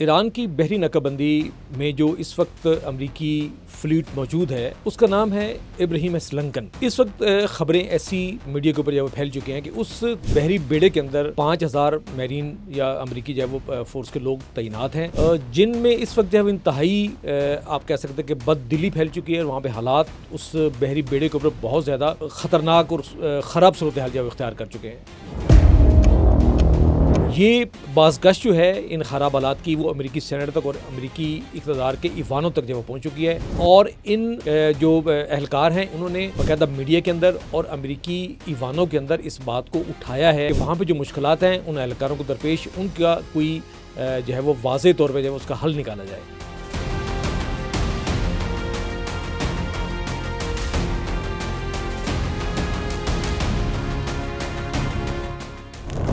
Iran की बहरी नाकाबंदी में जो इस वक्त अमरीकी फ्लीट मौजूद है उसका नाम है इब्राहिम एस लंकन। इस वक्त खबरें ऐसी मीडिया के ऊपर जो फैल चुकी हैं कि उस बहरी बेड़े के अंदर 5000 मैरीन या अमरीकी जो है वो फोर्स के लोग तैनात हैं, जिनमें इस वक्त जो है वो इंतहाई आप कह सकते हैं कि बददिली फैल चुकी है। वहाँ पे हालात उस बहरी बेड़े के ऊपर बहुत ज़्यादा ख़तरनाक और ख़राब सूरत हाल जो इख्तियार कर चुके हैं। ये बाज़गश्त जो है इन ख़राब हालात की वो अमेरिकी सेनेट तक और अमेरिकी इक़्तिदार के ईवानों तक जो पहुँच चुकी है, और इन जो एहलकार हैं उन्होंने बाकायदा मीडिया के अंदर और अमेरिकी ईवानों के अंदर इस बात को उठाया है कि वहाँ पे जो मुश्किलात हैं उन एहलकारों को दरपेश उनका कोई जो है वो वाज़े तौर पर जो है उसका हल निकाला जाए।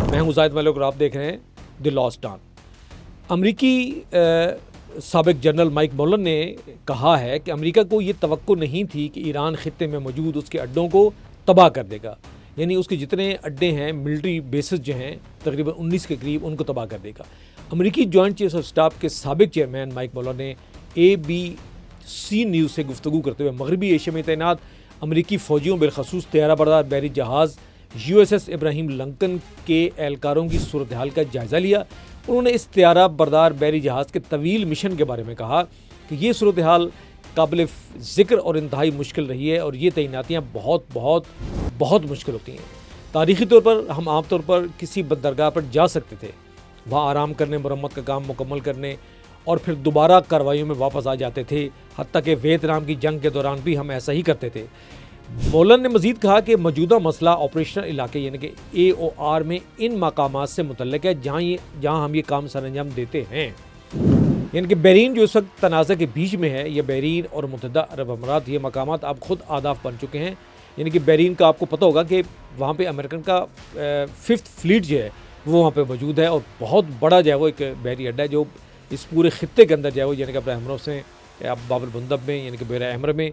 मैं हूं ज़ाहिद मलिक और आप देख रहे हैं द लॉस्ट डॉन। अमरीकी साबिक जनरल माइक मुल्लर ने कहा है कि अमेरिका को ये तवक्को नहीं थी कि ईरान खित्ते में मौजूद उसके अड्डों को तबाह कर देगा, यानी उसके जितने अड्डे हैं मिलिट्री बेसिस जो हैं तकरीबन 19 के करीब उनको तबाह कर देगा। अमरीकी जॉइंट चीफ ऑफ स्टाफ के साबिक चेयरमैन माइक मुल्लर ने ABC न्यूज़ से गुफ्तगू करते हुए मगरबी एशिया में तैनात अमरीकी फ़ौजियों बिलखसूस तैयारा बरदार बहरी जहाज़ USS इब्राहिम लंकन के एहलकारों की सूरत हाल का जायज़ा लिया। उन्होंने इस तैयारा बरदार बहरी जहाज़ के तवील मिशन के बारे में कहा कि ये सूरत हाल काबिल ज़िक्र और इंतहाई मुश्किल रही है और ये तैनातियाँ बहुत मुश्किल होती हैं। तारीख़ी तौर पर हम आम तौर पर किसी बंदरगाह पर जा सकते थे, वहाँ आराम करने, मरम्मत का काम मुकम्मल करने और फिर दोबारा कार्रवाइयों में वापस आ जाते थे। हत्ता कि वियतनाम की जंग के दौरान भी हम ऐसा ही करते थे। मुल्लर ने मजीद कहा कि मौजूदा मसला ऑपरेशनल इलाके यानी कि AOR में इन मकामात से मुतल्लिक है जहाँ हम ये काम सर अंजाम देते हैं, यानी कि बहरीन जो इस वक्त तनाज़ा के बीच में है। ये बहरीन और मुत्तहिदा अरब अमारात, ये मकामात अब खुद आदाफ बन चुके हैं। यानी कि बहरीन का आपको पता होगा कि वहाँ पे अमेरिकन का 5th फ्लीट जो है वो वहाँ पे मौजूद है और बहुत बड़ा जो है वो एक बहरी अड्डा है जो इस पूरे खित्ते के अंदर जो है वो यानी कि बहर अहमर से बाब अल मंदब में यानी कि बहर अहमर में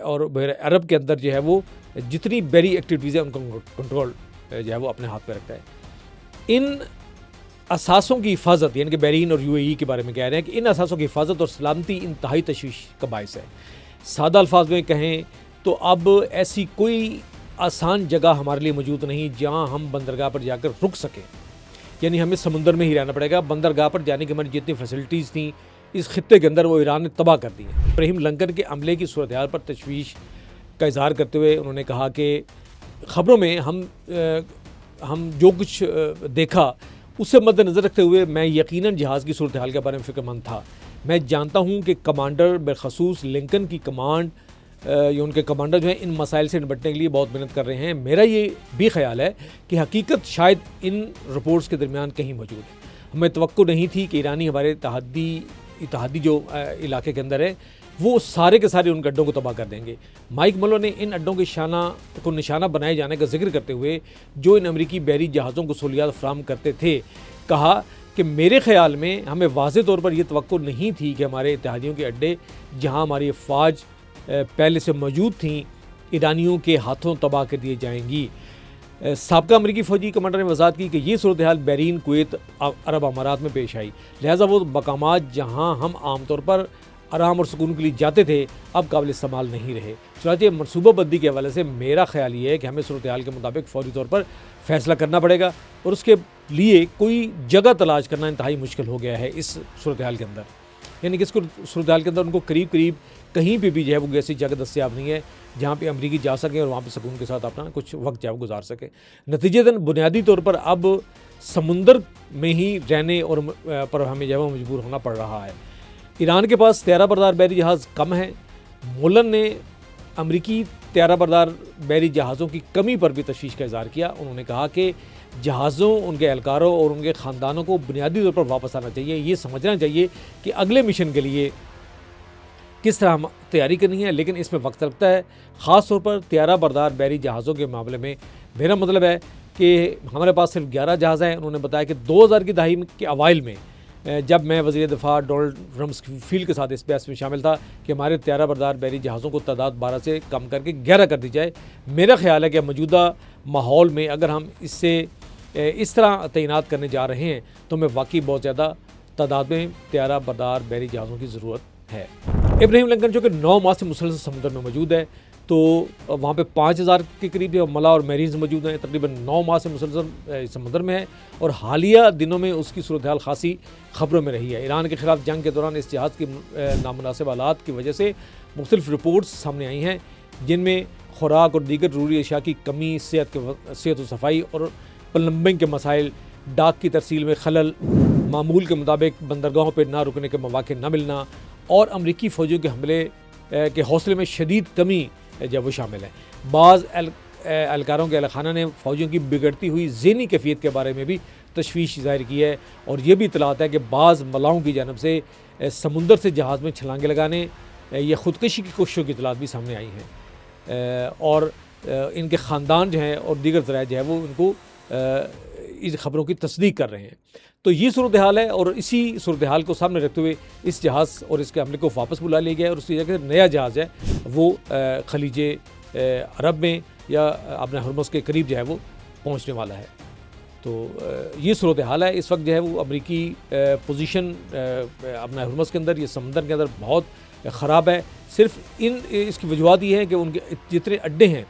और बहर अरब के अंदर जो है वो जितनी बहरी एक्टिविटीज़ है उनको कंट्रोल जो है वो अपने हाथ में रखता है। इन असासों की हिफाजत यानी कि बहरीन और UAE के बारे में कह रहे हैं कि इन असासों की हिफाजत और सलामती इंतहाई तशवीश का बायस है। सादा अल्फाज में कहें तो अब ऐसी कोई आसान जगह हमारे लिए मौजूद नहीं जहाँ हम बंदरगाह पर जाकर रुक सकें, यानी हमें समुंदर में ही रहना पड़ेगा। बंदरगाह पर जाने की हमारी जितनी फैसिलिटीज़ थी इस खित्ते के अंदर वो ईरान ने तबाह कर दी है। इब्राहिम लंकन के हमले की सूरत हाल पर तशवीश का इजहार करते हुए उन्होंने कहा कि ख़बरों में हम जो कुछ देखा उससे मद्देनज़र रखते हुए मैं यकीनन जहाज़ की सूरत हाल के बारे में फ़िक्रमंद था। मैं जानता हूँ कि कमांडर बिलखसूस लिंकन की कमांड या उनके कमांडर जो हैं इन मसाइल से निपटने के लिए बहुत मेहनत कर रहे हैं। मेरा ये भी ख्याल है कि हकीकत शायद इन रिपोर्ट्स के दरमियान कहीं मौजूद है। हमें तवक्को नहीं थी कि ईरानी हमारे इत्तेहादी जो इलाके के अंदर है वो सारे के सारे उन अड्डों को तबाह कर देंगे। माइक मुल्लर ने इन अड्डों के निशाना बनाए जाने का जिक्र करते हुए जो इन अमरीकी बहरी जहाज़ों को सहूलियात फराहम करते थे कहा कि मेरे ख्याल में हमें वाज़े तौर पर यह तवक्को नहीं थी कि हमारे इत्तेहादियों के अड्डे जहाँ हमारी अफवाज पहले से मौजूद थी ईरानियों के हाथों तबाह कर दिए जाएंगी। साबका अमरीकी फ़ौजी कमांडर ने वज़ाहत की कि ये सूरत हाल बहरीन, कुवैत, अरब अमारात में पेश आई, लिहाजा वो मकामात जहाँ हम आमतौर पर आराम और सुकून के लिए जाते थे अब काबिल इस्तेमाल नहीं रहे। चुनांचे मनसूबाबंदी के हवाले से मेरा ख्याल ये है कि हमें सूरत हाल के मुताबिक फ़ौरी तौर पर फ़ैसला करना पड़ेगा और उसके लिए कोई जगह तलाश करना इंतहाई मुश्किल हो गया है इस सूरत हाल के अंदर। यानी कि इसको सूरत हाल के अंदर उनको करीब कहीं भी जो है वो ऐसी जगह दस्तियाब नहीं है जहाँ पे अमरीकी जा सकें और वहाँ पे सुकून के साथ अपना कुछ वक्त जो है गुजार सकें। नतीजतन बुनियादी तौर पर अब समुंदर में ही रहने और पर हमें जो है वो मजबूर होना पड़ रहा है। ईरान के पास तैयारा बरदार बहरी जहाज़ कम है। मुल्लर ने अमरीकी तैयारा बरदार बहरी जहाज़ों की कमी पर भी तशवीश का इज़हार किया। उन्होंने कहा कि जहाज़ों, उनके एहलकारों और उनके ख़ानदानों को बुनियादी तौर पर वापस आना चाहिए। ये समझना चाहिए कि अगले मिशन के लिए किस तरह हम तैयारी करनी है, लेकिन इसमें वक्त लगता है। ख़ास तौर पर तैयारा बरदार बहरी जहाज़ों के मामले में मेरा मतलब है कि हमारे पास सिर्फ 11 जहाज़ हैं। उन्होंने बताया कि 2000 की दहाई के अवाइल में जब मैं वज़ीर दिफ़ा डोनाल्ड रम्सफील्ड के साथ इस बहस में शामिल था कि हमारे तैयारा बरदार बहरी जहाज़ों को तादाद 12 से कम करके 11 कर दी जाए। मेरा ख्याल है कि मौजूदा माहौल में अगर हम इससे इस तरह तैनात करने जा रहे हैं तो हमें वाकई बहुत ज़्यादा तादाद में त्यारा बरदार बहरी जहाज़ों की ज़रूरत है। इब्राहिम लिंकन जो कि 9 माह से मुसलसल समुद्र में मौजूद है, तो वहाँ पे 5000 के करीब मला और मैरीज मौजूद हैं। तकरीबन 9 माह से मुसलसल समुद्र में है और हालिया दिनों में उसकी सूरत हाल खासी खबरों में रही है। ईरान के ख़िलाफ़ जंग के दौरान इस जहाज़ की नामुनासिब हालात की वजह से मुख्तलिफ रिपोर्ट्स सामने आई हैं, जिनमें खुराक और दीगर ज़रूरी अशिया की कमी, सेहत व सफाई और प्लम्बिंग के मसाइल, डाक की तरसील में खलल, मामूल के मुताबिक बंदरगाहों पर ना रुकने के मौके न मिलना और अमरीकी फ़ौजियों के हमले के हौसले में शदीद कमी जब वो शामिल है। बाज़ एहलकारों के अहलखाना ने फ़ौजियों की बिगड़ती हुई ज़हनी कैफियत के बारे में भी तशवीश ज़ाहिर की है और ये भी इतलात है कि बाज़ मलाओं की जानब से समुंदर से जहाज़ में छलांगे लगाने या ख़ुदकशी की कोशिशों की इतलात भी सामने आई हैं और इनके ख़ानदान जो हैं और दीगर ज़राए जो है वो उनको इस खबरों की तस्दीक कर रहे हैं। तो ये सूरत हाल है और इसी सूरत हाल को सामने रखते हुए इस जहाज़ और इसके हमले को वापस बुला लिया गया है और उसकी जगह नया जहाज़ है वो खलीज अरब में या अपने हरमुज़ के करीब जो है वो पहुंचने वाला है। तो ये सूरत हाल है। इस वक्त जो है वो अमरीकी पोजीशन अपना हरमुज़ के अंदर, ये समंदर के अंदर बहुत ख़राब है। सिर्फ इसकी वजूहत ये है कि उनके जितने अड्डे हैं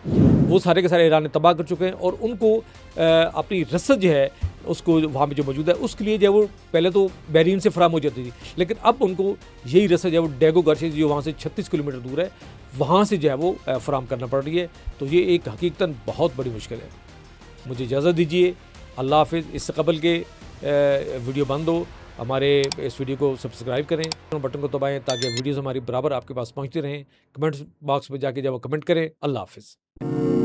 वो सारे के सारे ईरान ने तबाह कर चुके हैं और उनको अपनी रसद जो है उसको वहाँ पे जो मौजूद है उसके लिए जो है वो पहले तो बहरीन से फराम हो जाती थी, लेकिन अब उनको यही रसद जो है वो डेगो गार्सिया जो वहाँ से 36 किलोमीटर दूर है वहाँ से जो है वो फराम करना पड़ रही है। तो ये एक हकीकतन बहुत बड़ी मुश्किल है। मुझे इजाज़त दीजिए। अल्लाह हाफ़िज़। इससे कबल के वीडियो बंद हो, हमारे इस वीडियो को सब्सक्राइब करें, बटन को दबाएं ताकि वीडियोज़ हमारी बराबर आपके पास पहुँचती रहें। कमेंट्स बॉक्स में जाके जब कमेंट करें। अल्लाह हाफ़िज़।